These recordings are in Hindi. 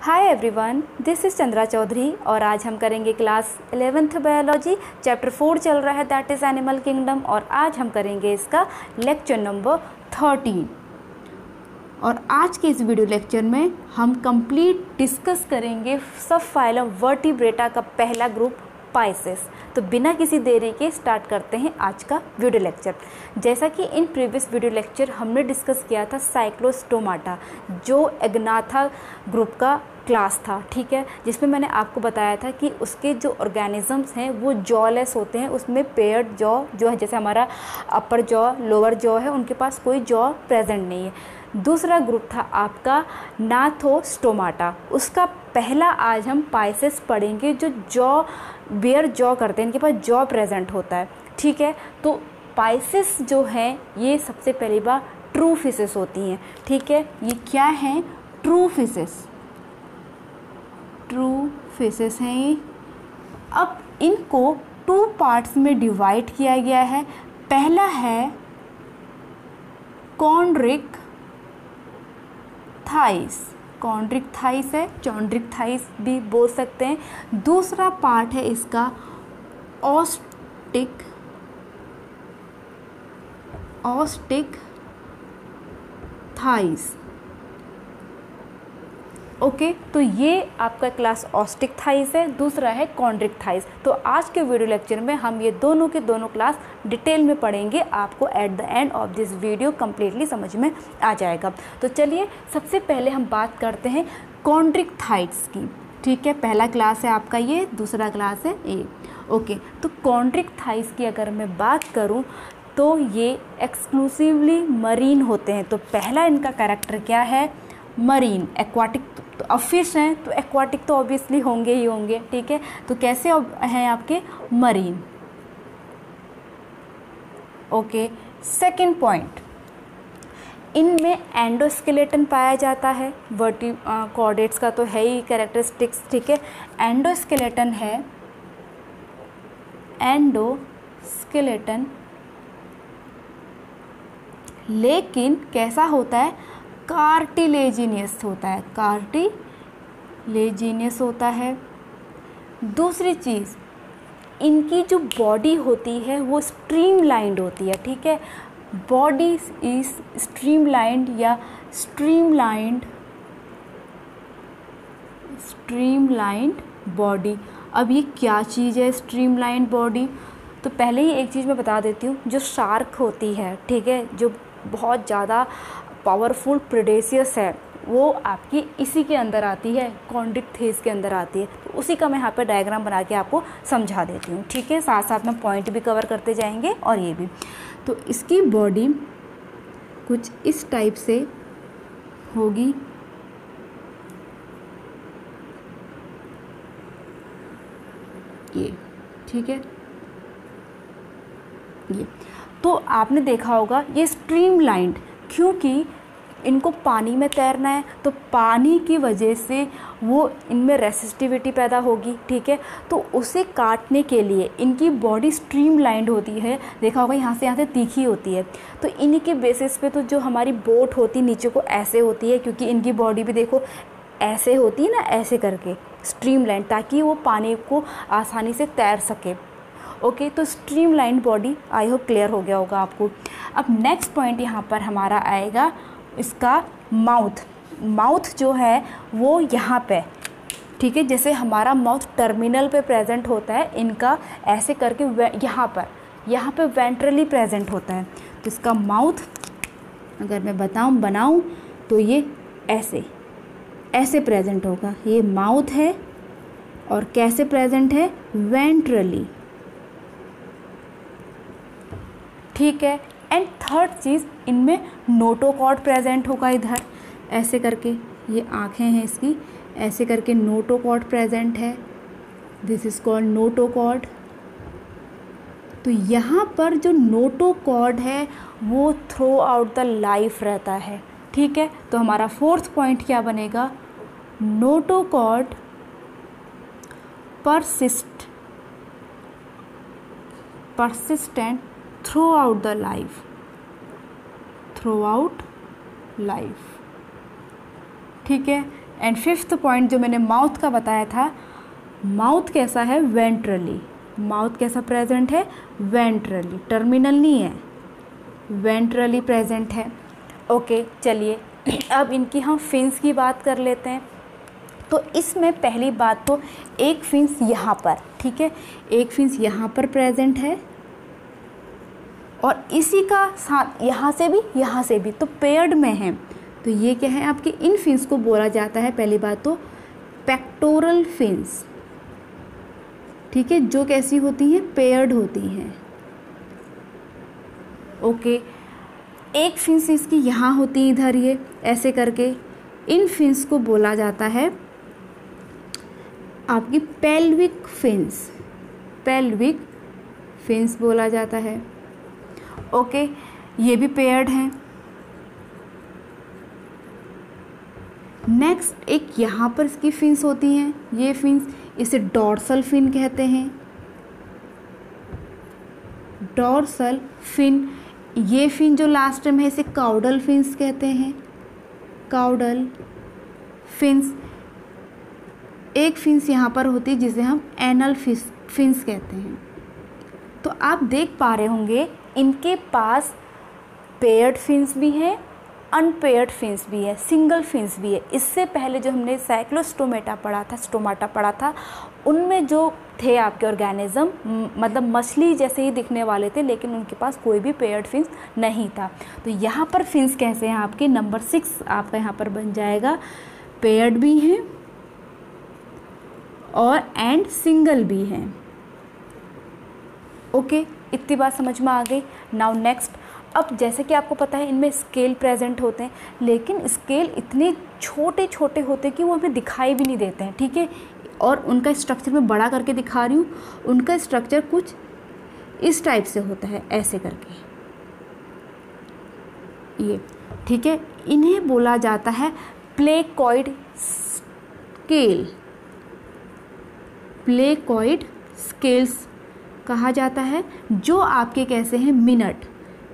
Hi everyone, this is Chandra Chaudhary और आज हम करेंगे क्लास 11th बायोलॉजी। चैप्टर 4 चल रहा है, दैट इज़ एनिमल किंगडम, और आज हम करेंगे इसका लेक्चर नंबर 13। और आज के इस वीडियो लेक्चर में हम कंप्लीट डिस्कस करेंगे सब फाइलम वर्टिब्रेटा का पहला ग्रुप पाइसेस। तो बिना किसी देरी के स्टार्ट करते हैं आज का वीडियो लेक्चर। जैसा कि इन प्रीवियस वीडियो लेक्चर हमने डिस्कस किया था साइक्लोस्टोमाटा, जो एग्नाथा ग्रुप का क्लास था, ठीक है, जिसमें मैंने आपको बताया था कि उसके जो ऑर्गेनिजम्स हैं वो जॉलेस होते हैं। उसमें पेयर्ड जॉ जो है, जैसे हमारा अपर जॉ लोअर जॉ है, उनके पास कोई जॉ प्रेजेंट नहीं है। दूसरा ग्रुप था आपका नाथोस्टोमाटा, उसका पहला आज हम पाइसेस पढ़ेंगे जो जॉ बेयर जॉ करते हैं, इनके पास जॉ प्रेजेंट होता है, ठीक है। तो पाइसेस जो हैं ये सबसे पहली बार ट्रू फिशेस होती हैं, ठीक है। ये क्या हैं? ट्रू फिशेस, ट्रू फिशेस हैं ये। अब इनको 2 पार्ट्स में डिवाइड किया गया है। पहला है कॉन्ड्रिक थाइस, कॉन्ड्रिक थाइस है, चॉन्ड्रिक थाइस भी बोल सकते हैं। दूसरा पार्ट है इसका ऑस्टिक थाइस। ओके, तो ये आपका क्लास ऑस्टिक थाइस है, दूसरा है कॉन्ड्रिक थाइस। तो आज के वीडियो लेक्चर में हम ये दोनों के दोनों क्लास डिटेल में पढ़ेंगे, आपको at the end of this video completely समझ में आ जाएगा। तो चलिए सबसे पहले हम बात करते हैं कॉन्ड्रिक थाइस की, ठीक है। पहला क्लास है आपका ये, दूसरा क्लास है ये। ओके, तो कॉन्ड्रिक थाइस की अगर मैं बात करूँ तो ये एक्सक्लूसिवली मरीन होते हैं। तो पहला इनका कैरेक्टर क्या है? Marine, aquatic. तो अब फिश हैं तो एक्वाटिक तो ऑब्वियसली होंगे ही होंगे, ठीक है। तो कैसे हैं आपके? मरीन। ओके, सेकंड पॉइंट, इनमें एंडोस्केलेटन पाया जाता है। कॉर्डेट्स का तो है ही कैरेक्टरिस्टिक्स, ठीक है। एंडोस्केलेटन है, एंडोस्केलेटन, लेकिन कैसा होता है? कार्टिलेजिनियस होता है, कार्टिलेजिनियस होता है। दूसरी चीज़, इनकी जो बॉडी होती है वो स्ट्रीमलाइंड होती है, ठीक है। बॉडी इज स्ट्रीमलाइंड या स्ट्रीमलाइंड बॉडी। अब ये क्या चीज़ है स्ट्रीमलाइंड बॉडी? तो पहले ही एक चीज़ मैं बता देती हूँ, जो शार्क होती है, ठीक है, जो बहुत ज़्यादा पावरफुल प्रेडेसियस है, वो आपकी इसी के अंदर आती है, कॉन्ड्रिक थाइस के अंदर आती है। तो उसी का मैं यहाँ पर डायग्राम बना के आपको समझा देती हूँ, ठीक है। साथ साथ में पॉइंट भी कवर करते जाएंगे और ये भी। तो इसकी बॉडी कुछ इस टाइप से होगी, ये, ठीक है, ये। तो आपने देखा होगा ये स्ट्रीमलाइंड, क्योंकि इनको पानी में तैरना है, तो पानी की वजह से वो इनमें रेसिस्टिविटी पैदा होगी, ठीक है। तो उसे काटने के लिए इनकी बॉडी स्ट्रीमलाइंड होती है। देखा होगा यहाँ से तीखी होती है। तो इन्हीं के बेसिस पे तो जो हमारी बोट होती है नीचे को ऐसे होती है, क्योंकि इनकी बॉडी भी देखो ऐसे होती है ना, ऐसे करके स्ट्रीमलाइंड, ताकि वो पानी को आसानी से तैर सके। ओके, तो streamline body, I hope clear हो गया होगा आपको। अब नेक्स्ट पॉइंट यहाँ पर हमारा आएगा इसका माउथ जो है वो यहाँ पे, ठीक है। जैसे हमारा माउथ टर्मिनल पे प्रेजेंट होता है, इनका ऐसे करके यहाँ पे वेंट्रली प्रेजेंट होता है। तो इसका माउथ अगर मैं बनाऊँ तो ये ऐसे प्रेजेंट होगा। ये माउथ है और कैसे प्रेजेंट है? वेंट्रली, ठीक है। एंड थर्ड चीज़, इनमें नोटोकॉर्ड प्रेजेंट होगा, इधर ऐसे करके, ये आँखें हैं इसकी, ऐसे करके नोटोकॉर्ड प्रेजेंट है। This is called notochord. तो यहाँ पर जो नोटोकॉर्ड है वो थ्रू आउट द लाइफ रहता है, ठीक है। तो हमारा फोर्थ पॉइंट क्या बनेगा? नोटोकॉर्ड persistent throughout लाइफ, ठीक है। एंड फिफ्थ पॉइंट जो मैंने माउथ का बताया था, माउथ कैसा है, वेंट्रली, माउथ कैसा प्रेजेंट है, वेंट्रली, टर्मिनल नहीं है, वेंट्रली प्रेजेंट है। ओके चलिए अब इनकी हम फिन्स की बात कर लेते हैं। तो इसमें पहली बात तो एक फिन्स यहाँ पर, ठीक है, एक फिन्स यहाँ पर प्रेजेंट है और इसी का साथ यहाँ से भी तो पेयर्ड में है। तो ये क्या है, आपके इन फिन्स को बोला जाता है पहली बात तो पेक्टोरल फिन्स, ठीक है, जो कैसी होती हैं, पेयर्ड होती हैं। ओके, एक फिन्स इसकी यहाँ होती है, इधर ये ऐसे करके, इन फिन्स को बोला जाता है आपकी पेल्विक फिन्स, पेल्विक फिन्स बोला जाता है। ओके, ये भी पेयर्ड हैं। नेक्स्ट एक यहाँ पर इसकी फिन्स होती हैं, ये फिन्स, इसे डॉर्सल फिन कहते हैं, डॉर्सल फिन। ये फिन जो लास्ट में है इसे काउडल फिन्स कहते हैं, काउडल फिन्स। एक फिन्स यहाँ पर होती है जिसे हम एनल फिन्स कहते हैं। तो आप देख पा रहे होंगे इनके पास पेयर्ड फिन्स भी हैं, अनपेयर्ड फिन्स भी है, सिंगल फिन्स भी है। इससे पहले जो हमने साइक्लोस्टोमेटा पढ़ा था, स्टोमाटा पढ़ा था, उनमें जो थे आपके ऑर्गेनिज्म, मतलब मछली जैसे ही दिखने वाले थे, लेकिन उनके पास कोई भी पेयर्ड फिन्स नहीं था। तो यहाँ पर फिन्स कैसे हैं आपके, नंबर 6 आपका यहाँ पर बन जाएगा, पेयर्ड भी हैं और एंड सिंगल भी हैं। ओके, इतनी बात समझ में आ गई। नाउ नेक्स्ट, अब जैसे कि आपको पता है इनमें स्केल प्रेजेंट होते हैं, लेकिन स्केल इतने छोटे छोटे होते हैं कि वो हमें दिखाई भी नहीं देते हैं, ठीक है। और उनका स्ट्रक्चर मैं बड़ा करके दिखा रही हूँ, उनका स्ट्रक्चर कुछ इस टाइप से होता है, ऐसे करके ये, ठीक है। इन्हें बोला जाता है प्लेकॉइड स्केल, प्लेकॉइड स्केल्स कहा जाता है, जो आपके कैसे हैं, मिनट,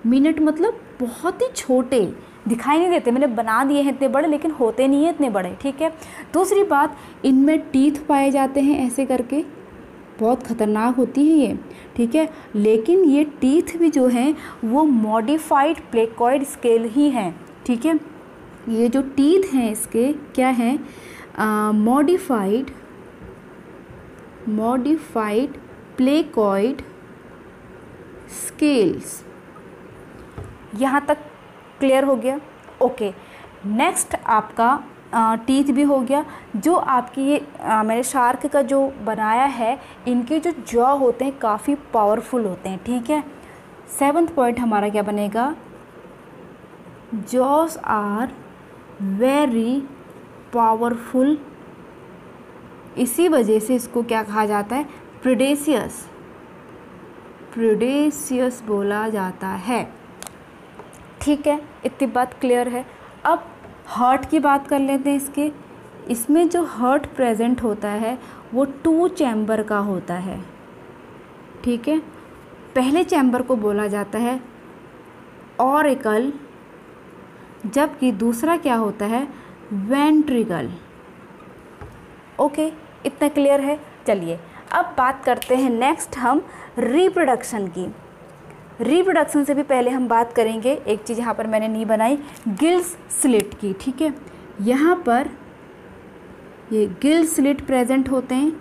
मिनट मतलब बहुत ही छोटे, दिखाई नहीं देते, मैंने बना दिए हैं इतने बड़े, लेकिन होते नहीं हैं इतने बड़े, ठीक है। दूसरी बात, इनमें टीथ पाए जाते हैं ऐसे करके, बहुत ख़तरनाक होती है ये, ठीक है। लेकिन ये टीथ भी जो हैं वो मॉडिफाइड प्लेकॉइड स्केल ही हैं, ठीक है। ये जो टीथ हैं इसके क्या हैं, मॉडिफाइड प्लेकॉइड स्केल्स। यहाँ तक क्लियर हो गया। ओके, नेक्स्ट आपका टीथ भी हो गया। जो आपकी ये मैंने शार्क का जो बनाया है, इनके जो जॉ होते हैं काफ़ी पावरफुल होते हैं, ठीक है। 7th पॉइंट हमारा क्या बनेगा, जॉस आर वेरी पावरफुल। इसी वजह से इसको क्या कहा जाता है, प्रेडेशियस, प्रेडेशियस बोला जाता है, ठीक है। इतनी बात क्लियर है। अब हार्ट की बात कर लेते हैं इसके। इसमें जो हार्ट प्रेजेंट होता है वो 2 चैम्बर का होता है, ठीक है। पहले चैम्बर को बोला जाता है ऑरिकल, जबकि दूसरा क्या होता है, वेंट्रिकल। ओके, इतना क्लियर है। चलिए अब बात करते हैं नेक्स्ट हम रिप्रोडक्शन की। रिप्रोडक्शन से भी पहले हम बात करेंगे, एक चीज़ यहाँ पर मैंने नहीं बनाई, गिल्स स्लिट की, ठीक है। यहाँ पर ये गिल स्लिट प्रेजेंट होते हैं,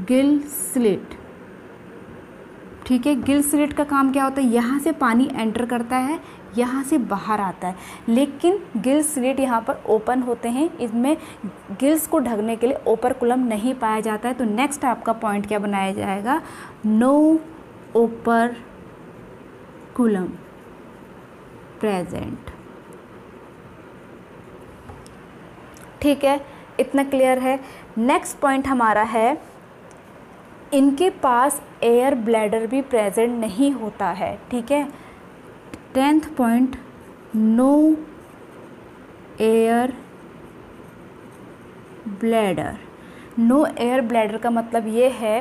गिल स्लिट, ठीक है। गिल स्लिट का काम क्या होता है, यहाँ से पानी एंटर करता है, यहाँ से बाहर आता है, लेकिन गिल स्लिट यहाँ पर ओपन होते हैं, इसमें गिल्स को ढकने के लिए ओपरकुलम नहीं पाया जाता है। तो नेक्स्ट आपका पॉइंट क्या बनाया जाएगा, नो ओपरकुलम प्रेजेंट, ठीक है। इतना क्लियर है। नेक्स्ट पॉइंट हमारा है, इनके पास एयर ब्लैडर भी प्रेजेंट नहीं होता है, ठीक है। 10th point, no air bladder. No air bladder का मतलब ये है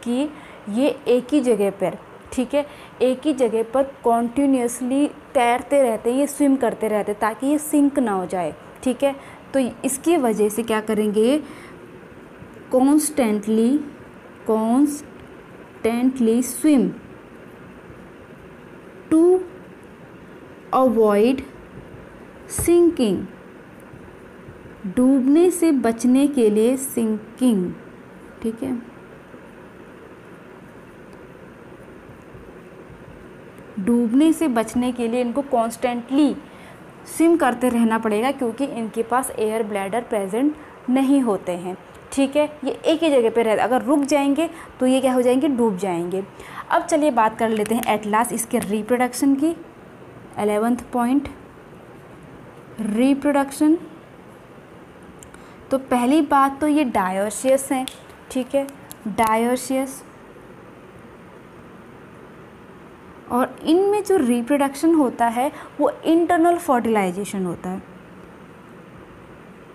कि ये एक ही जगह पर, ठीक है, एक ही जगह पर कॉन्टीन्यूसली तैरते रहते हैं, ये स्विम करते रहते हैं ताकि ये सिंक ना हो जाए, ठीक है। तो इसकी वजह से क्या करेंगे, constantly swim to avoid sinking, डूबने से बचने के लिए सिंकिंग, ठीक है। डूबने से बचने के लिए इनको कॉन्स्टेंटली स्विम करते रहना पड़ेगा क्योंकि इनके पास एयर ब्लैडर प्रेजेंट नहीं होते हैं, ठीक है। ये एक ही जगह पे रहते, अगर रुक जाएंगे तो ये क्या हो जाएंगे, डूब जाएंगे। अब चलिए बात कर लेते हैं एट लास्ट इसके रिप्रोडक्शन की। 11th point, reproduction. तो पहली बात तो ये डायोसियस हैं, ठीक है, डायोसियस। और इनमें जो रिप्रोडक्शन होता है वो इंटरनल फर्टिलाइजेशन होता है,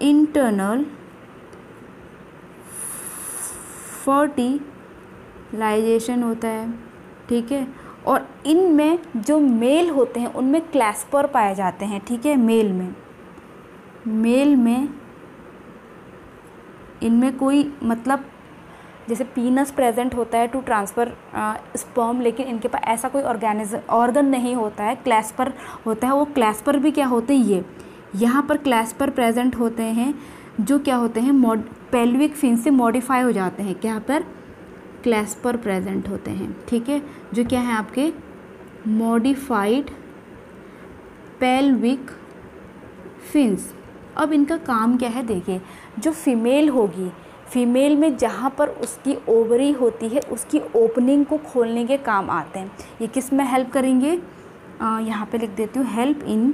इंटरनल फर्टिलाइजेशन होता है, ठीक है। और इनमें जो मेल होते हैं उनमें क्लैस्पर पाए जाते हैं, ठीक है। मेल में इनमें कोई मतलब जैसे पीनस प्रेजेंट होता है टू ट्रांसफ़र स्पर्म, लेकिन इनके पास ऐसा कोई ऑर्गन नहीं होता है, क्लैस्पर होता है। वो क्लैस्पर भी क्या होते हैं, ये यहाँ पर क्लैस्पर प्रेजेंट होते हैं जो क्या होते हैं, पेल्विक फिन से मॉडिफाई हो जाते हैं। क्या पर क्लैस्पर प्रेजेंट होते हैं, ठीक है, जो क्या है आपके मॉडिफाइड पेल्विक फिन्स। अब इनका काम क्या है, देखिए, जो फीमेल होगी, फीमेल में जहाँ पर उसकी ओवरी होती है उसकी ओपनिंग को खोलने के काम आते हैं। ये किस में हेल्प करेंगे, यहाँ पे लिख देती हूँ, हेल्प इन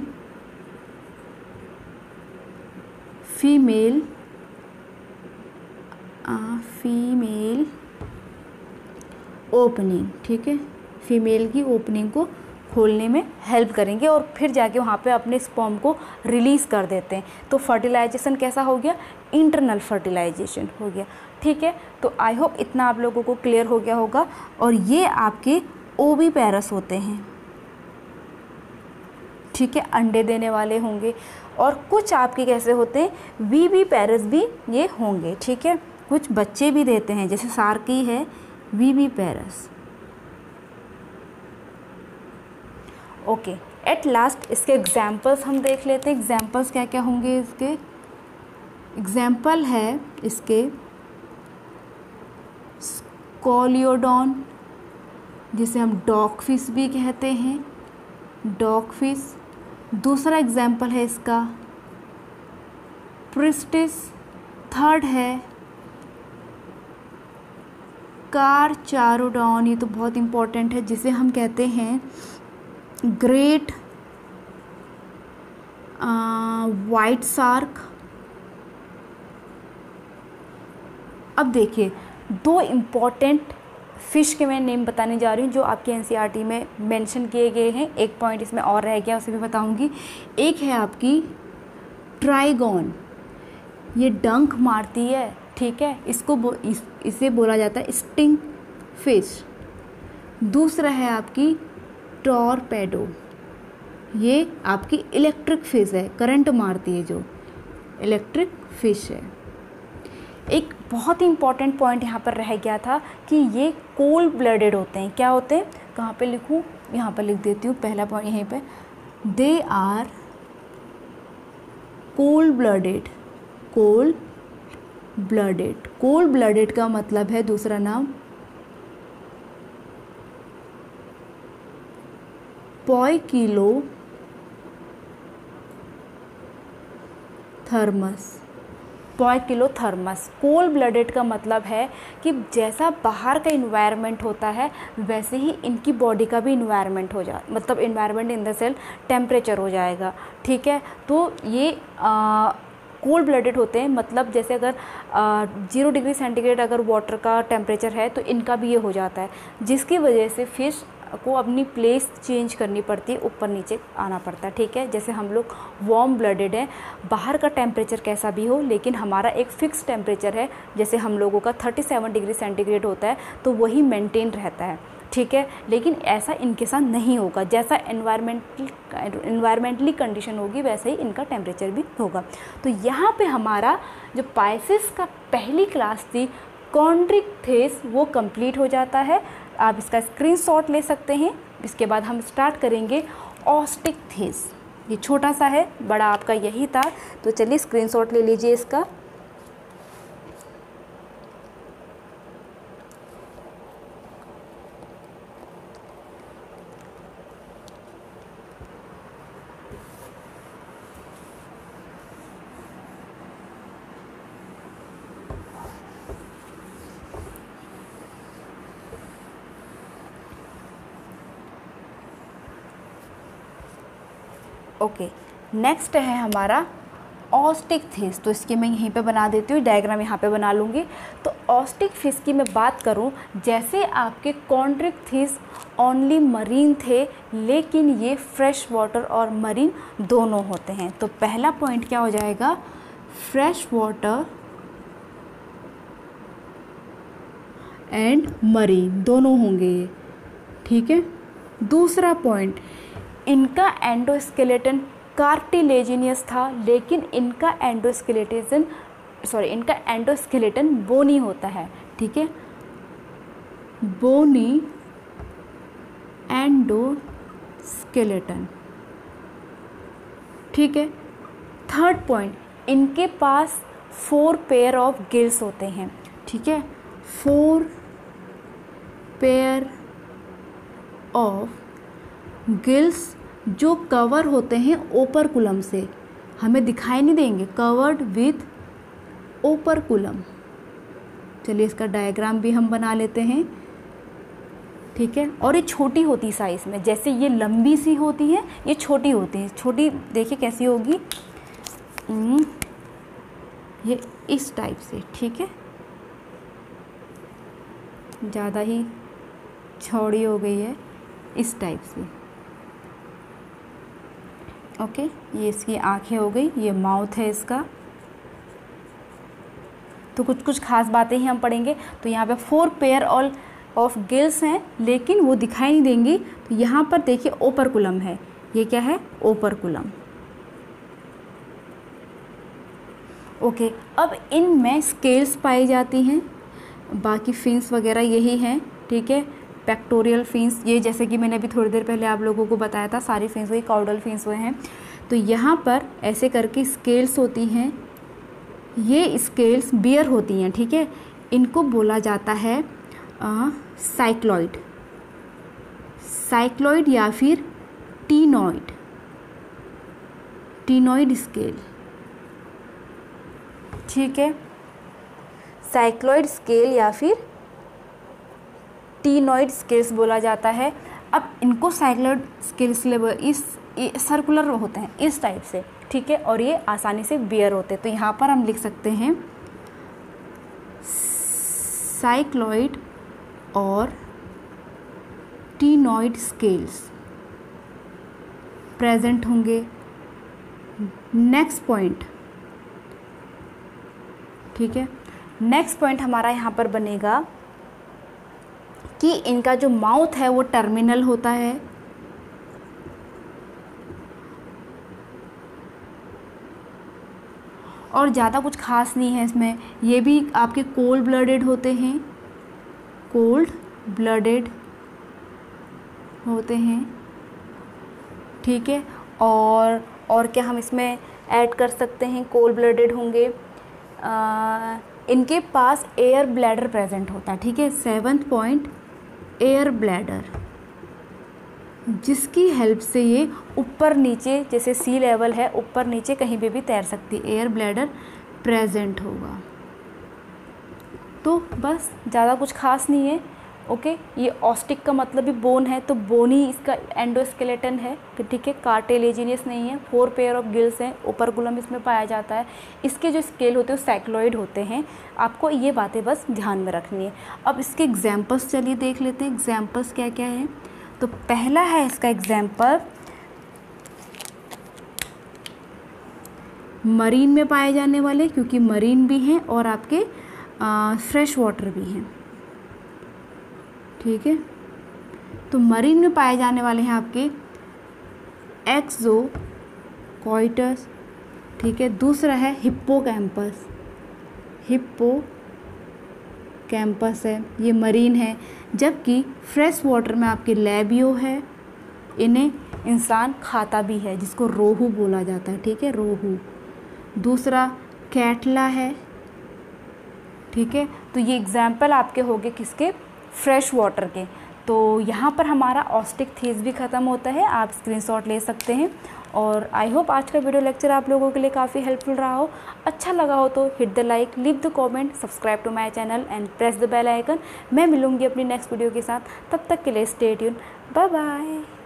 फीमेल ओपनिंग, ठीक है, फीमेल की ओपनिंग को खोलने में हेल्प करेंगे और फिर जाके वहाँ पे अपने स्पर्म को रिलीज़ कर देते हैं। तो फर्टिलाइजेशन कैसा हो गया, इंटरनल फर्टिलाइजेशन हो गया, ठीक है। तो आई होप इतना आप लोगों को क्लियर हो गया होगा। और ये आपके ओविपेरस होते हैं, ठीक है, अंडे देने वाले होंगे। और कुछ आपके कैसे होते हैं, विविपेरस भी ये होंगे, ठीक है, कुछ बच्चे भी देते हैं, जैसे सार्की है, विविपेरस। ओके, एट लास्ट इसके एग्जाम्पल्स हम देख लेते हैं। एग्जाम्पल्स क्या क्या होंगे इसके, एग्जाम्पल है इसके स्कोलियोडॉन, जिसे हम डॉग फिश भी कहते हैं, डॉग फिश। दूसरा एग्जाम्पल है इसका प्रिस्टिस। थर्ड है कारचारोडॉन, ये तो बहुत इम्पोर्टेंट है, जिसे हम कहते हैं ग्रेट वाइट शार्क। अब देखिए, दो इम्पॉर्टेंट फ़िश के मैं नेम बताने जा रही हूँ जो आपके एनसीईआरटी में मेंशन किए गए हैं। एक पॉइंट इसमें और रह गया, उसे भी बताऊँगी। एक है आपकी ट्राइगॉन, ये डंक मारती है, ठीक है, इसे बोला जाता है स्टिंग फिश। दूसरा है आपकी टॉरपेडो, ये आपकी इलेक्ट्रिक फिश है, करंट मारती है, जो इलेक्ट्रिक फिश है। एक बहुत ही इंपॉर्टेंट पॉइंट यहाँ पर रह गया था कि ये कोल्ड ब्लडेड होते हैं। क्या होते हैं, कहाँ पे लिखूँ, यहाँ पर लिख देती हूँ, पहला पॉइंट यहीं पे, they are cold blooded. Cold blooded, cold blooded का मतलब है दूसरा नाम पोइकिलोथर्मस। पोइकिलोथर्मस, कोल्ड ब्लडेड का मतलब है कि जैसा बाहर का इन्वायरमेंट होता है वैसे ही इनकी बॉडी का भी इन्वायरमेंट हो जा, मतलब environment in the cell temperature हो जाएगा, ठीक है। तो ये कोल्ड ब्लडेड होते हैं, मतलब जैसे अगर 0 डिग्री सेंटीग्रेड अगर वाटर का टेम्परेचर है तो इनका भी ये हो जाता है, जिसकी वजह से फिश को अपनी प्लेस चेंज करनी पड़ती है, ऊपर नीचे आना पड़ता है, ठीक है। जैसे हम लोग वार्म ब्लडेड हैं, बाहर का टेम्परेचर कैसा भी हो लेकिन हमारा एक फ़िक्स टेम्परेचर है, जैसे हम लोगों का 37 डिग्री सेंटीग्रेड होता है तो वही मेंटेन रहता है, ठीक है, लेकिन ऐसा इनके साथ नहीं होगा। जैसा एनवायरमेंटली कंडीशन होगी वैसे ही इनका टेम्परेचर भी होगा। तो यहाँ पे हमारा जो पाइसेस का पहली क्लास थी कॉन्ड्रिक्थेस वो कंप्लीट हो जाता है। आप इसका स्क्रीनशॉट ले सकते हैं। इसके बाद हम स्टार्ट करेंगे ऑस्टिकथेस। ये छोटा सा है, बड़ा आपका यही था। तो चलिए स्क्रीनशॉट ले लीजिए इसका। ओके, नेक्स्ट है हमारा ऑस्टिकथेस। तो इसकी मैं यहीं पे बना देती हूँ, डायग्राम यहाँ पे बना लूँगी। तो ऑस्टिकथेस की मैं बात करूँ, जैसे आपके कॉन्ड्रिक्थेस ओनली मरीन थे, लेकिन ये फ्रेश वाटर और मरीन दोनों होते हैं। तो पहला पॉइंट क्या हो जाएगा, फ्रेश वाटर एंड मरीन दोनों होंगे ये, ठीक है। दूसरा पॉइंट, इनका एंडोस्केलेटन कार्टिलेजिनियस था, लेकिन इनका एंडोस्केलेटन बोनी होता है, ठीक है, बोनी एंडोस्केलेटन, ठीक है। थर्ड पॉइंट, इनके पास 4 पेयर ऑफ गिल्स होते हैं, ठीक है, 4 पेयर ऑफ गिल्स जो कवर होते हैं ओपरकुलम से, हमें दिखाई नहीं देंगे, कवर्ड विथ ओपरकुलम। चलिए इसका डायग्राम भी हम बना लेते हैं, ठीक है। और ये छोटी होती साइज़ में, जैसे ये लंबी सी होती है, ये छोटी होती है। छोटी देखिए कैसी होगी, ये इस टाइप से, ठीक है, ज़्यादा ही चौड़ी हो गई है, इस टाइप से। ओके, ये इसकी आंखें हो गई, ये माउथ है इसका। तो कुछ कुछ खास बातें ही हम पढ़ेंगे। तो यहाँ पे 4 पेयर ऑफ गिल्स हैं, लेकिन वो दिखाई नहीं देंगी। तो यहाँ पर देखिए ओपरकुलम है, ये क्या है, ओपरकुलम। ओके, अब इनमें स्केल्स पाई जाती हैं, बाकी फिन्स वगैरह यही हैं, ठीक है। पेक्टोरियल फिन्स, ये जैसे कि मैंने अभी थोड़ी देर पहले आप लोगों को बताया था, सारी फिन्स हुई, कॉर्डल फिन्स हुए हैं। तो यहाँ पर ऐसे करके स्केल्स होती हैं, ये स्केल्स बियर होती हैं, ठीक है। इनको बोला जाता है साइक्लॉइड, साइक्लॉइड या फिर टीनॉइड, टीनॉइड स्केल, ठीक है, साइक्लॉइड स्केल या फिर टीनॉइड स्केल्स बोला जाता है। अब इनको साइक्लॉइड स्केल्स इस सर्कुलर होते हैं इस टाइप से, ठीक है, और ये आसानी से बियर होते हैं। तो यहाँ पर हम लिख सकते हैं साइक्लॉइड और टीनॉइड स्केल्स प्रेजेंट होंगे। नेक्स्ट पॉइंट, ठीक है, नेक्स्ट पॉइंट हमारा यहाँ पर बनेगा कि इनका जो माउथ है वो टर्मिनल होता है, और ज़्यादा कुछ खास नहीं है इसमें। ये भी आपके कोल्ड ब्लडेड होते हैं, कोल्ड ब्लडेड होते हैं, ठीक है। और क्या हम इसमें ऐड कर सकते हैं, कोल्ड ब्लडेड होंगे। इनके पास एयर ब्लैडर प्रेजेंट होता है, ठीक है। 7th पॉइंट, एयर ब्लैडर, जिसकी हेल्प से ये ऊपर नीचे, जैसे सी लेवल है, ऊपर नीचे कहीं पे भी तैर सकती है, एयर ब्लैडर प्रेजेंट होगा। तो बस ज़्यादा कुछ खास नहीं है। ओके, ये ऑस्टिक का मतलब भी बोन है, तो बोनी इसका एंडोस्केलेटन है, ठीक है, कार्टिलेजिनियस नहीं है। 4 पेयर ऑफ गिल्स हैं, ओपरकुलम इसमें पाया जाता है। इसके जो स्केल होते हैं वो साइक्लॉइड होते हैं। आपको ये बातें बस ध्यान में रखनी है। अब इसके एग्जाम्पल्स चलिए देख लेते हैं, एग्जाम्पल्स क्या क्या हैं। तो पहला है इसका एग्जाम्पल, मरीन में पाए जाने वाले, क्योंकि मरीन भी हैं और आपके फ्रेश वाटर भी हैं, ठीक है। तो मरीन में पाए जाने वाले हैं आपके एक्सोकॉइटस, ठीक है। दूसरा है हिप्पोकैम्पस, हिप्पोकैम्पस है, ये मरीन है। जबकि फ्रेश वाटर में आपके लैबियो है, इन्हें इंसान खाता भी है, जिसको रोहू बोला जाता है, ठीक है, रोहू। दूसरा कैटला है, ठीक है। तो ये एग्जाम्पल आपके हो गए किसके, फ्रेश वाटर के। तो यहाँ पर हमारा ऑस्टिक थीस भी ख़त्म होता है, आप स्क्रीनशॉट ले सकते हैं। और आई होप आज का वीडियो लेक्चर आप लोगों के लिए काफ़ी हेल्पफुल रहा हो। अच्छा लगा हो तो hit the like, leave the comment, subscribe to my channel and press the bell icon. मैं मिलूंगी अपनी नेक्स्ट वीडियो के साथ, तब तक के लिए स्टे ट्यून, बाय बाय।